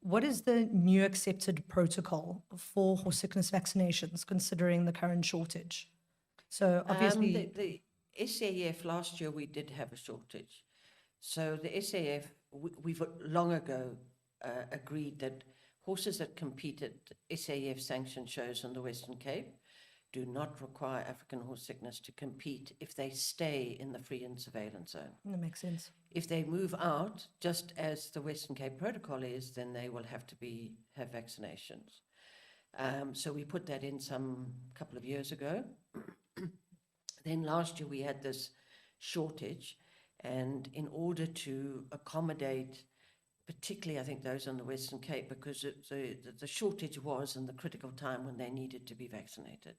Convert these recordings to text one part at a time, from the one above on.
What is the new accepted protocol for horse sickness vaccinations, considering the current shortage? So obviously... The SAEF, last year we did have a shortage. So the SAEF, we've long ago agreed that horses that compete at SAEF sanctioned shows in the Western Cape do not require African horse sickness to compete if they stay in the free and surveillance zone. That makes sense. If they move out, just as the Western Cape protocol is, then they will have to have vaccinations. So we put that in couple of years ago. Then last year we had this shortage, and in order to accommodate, particularly I think those on the Western Cape, because the shortage was in the critical time when they needed to be vaccinated.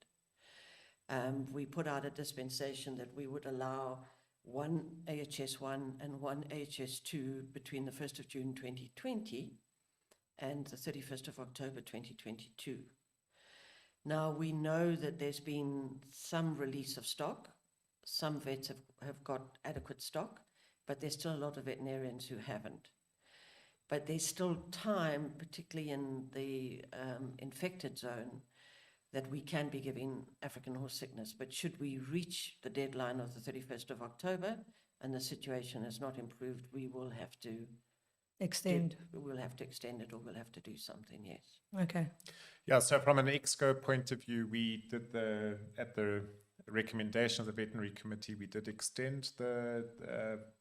We put out a dispensation that we would allow one AHS1 and one AHS2 between the 1st of June 2020 and the 31st of October 2022. Now, we know that there's been some release of stock. Some vets have got adequate stock, but there's still a lot of veterinarians who haven't. But there's still time, particularly in the infected zone, that we can be giving African horse sickness. But should we reach the deadline of the 31st of October and the situation has not improved, we will have to extend. We'll have to extend it, or we'll have to do something, yes. Okay. Yeah, so from an EXCO point of view, we did at the recommendation of the veterinary committee, we did extend the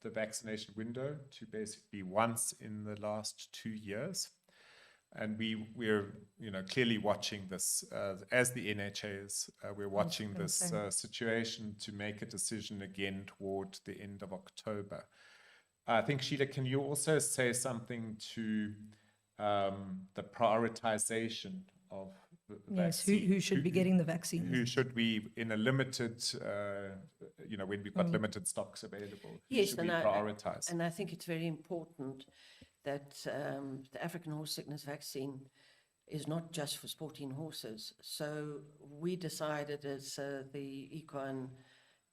vaccination window to basically once in the last 2 years. And we're clearly watching this as the NHA is. We're watching this situation to make a decision again toward the end of October. I think, Sheelagh, can you also say something to the prioritization of the vaccine? Who should be getting the vaccines? Who should we, in a limited, when we've got limited stocks available, yes, should we prioritize? And I think it's very important that the African horse sickness vaccine is not just for sporting horses. So we decided as the Equine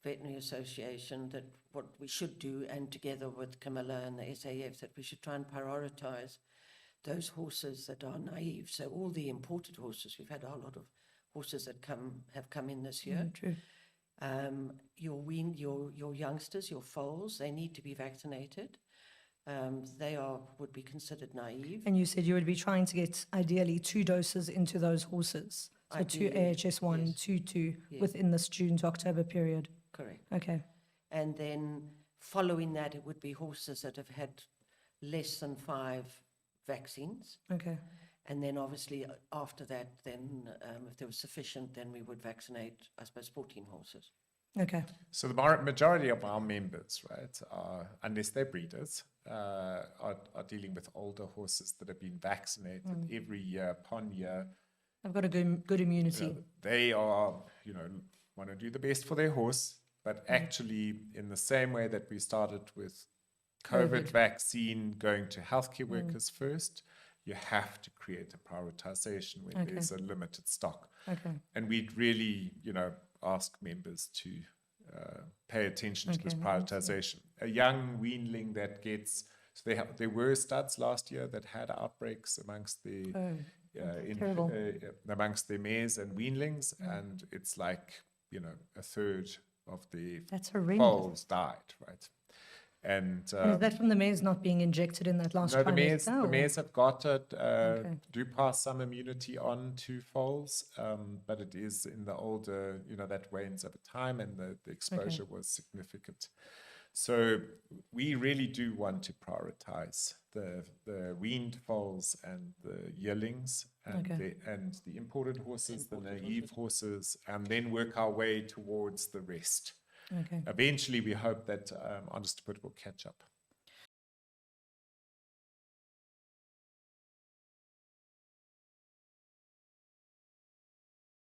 Veterinary Association that what we should do, and together with Camilla and the SAEF, that we should try and prioritize those horses that are naive. So all the imported horses, we've had a lot of horses that have come in this year. True. Your youngsters, your foals, they need to be vaccinated. They would be considered naive. And you said you would be trying to get ideally 2 doses into those horses. So ideally, 2 AHS1, yes. 2 yes. within this June to October period. Correct. Okay. And then following that, it would be horses that have had less than 5 vaccines. Okay. And then obviously after that, then if there was sufficient, then we would vaccinate, I suppose, 14 horses. Okay. So the majority of our members, right, unless they're breeders, are dealing with older horses that have been vaccinated every year upon year. I've got a good immunity. They are, want to do the best for their horse, but actually in the same way that we started with COVID vaccine going to healthcare workers first, you have to create a prioritization when there's a limited stock. Okay. And we'd really, ask members to pay attention to this prioritization. A young weanling that gets, so there were studs last year that had outbreaks amongst the amongst the mares and weanlings, and it's like, a third of the foals died, right? And is that from the mares not being injected in that last trimester? No, the mares have got it, do pass some immunity on to foals, but it is in the older, that wanes over time, and the exposure was significant. So we really do want to prioritize the weaned foals and the yearlings and the imported horses, the naive horses, and then work our way towards the rest. Okay. Eventually, we hope that Honest to Put will catch up.